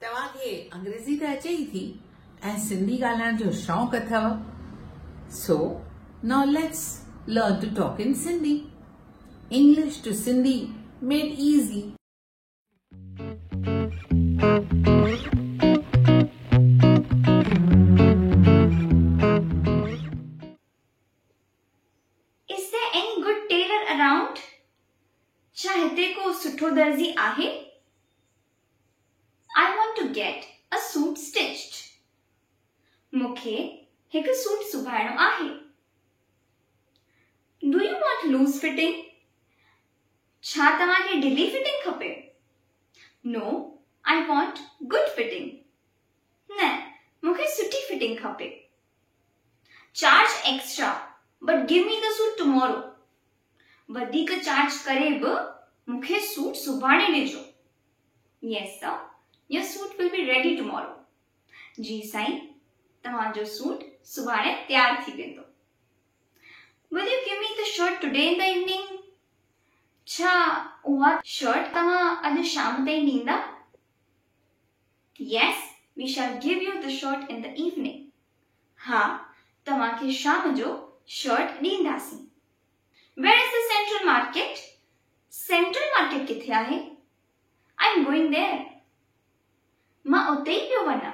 तव्हांखे अंग्रेज़ी त अचे ई थी ऐं सिंधी ॻाल्हाइण जो शौक़ु अथव। So now let's learn to talk in Sindhi. English to Sindhi made easy. Is there any good tailor around? छा हिते को सुठो दर्जी आहे? I want to get a suit stitched. मूंखे हिकु सूट सुभाइणो आहे। Do you want loose fitting? छा तव्हांखे ढिली फिटिंग खपे? No, I want good fitting. न, मूंखे सुठी फिटिंग खपे। Charge extra, but give me the suit tomorrow. वधीक चार्ज करे बि मूंखे सूट सुभाणे ॾिजो। Yes sir, your suit will be ready tomorrow. जी साईं, तव्हांजो सूट सुभाणे तयार थी वेंदो। Will you give me the shirt today in the evening? छा उहा शर्ट तव्हां अॼु शाम ताईं ॾींदा? Yes, we shall give you the shirt in the evening. हा, तव्हांखे शाम जो शर्ट ॾींदासीं। Where is the Central Market? Central Market किथे आहे? I'm going there. मां उते ई पियो वञा।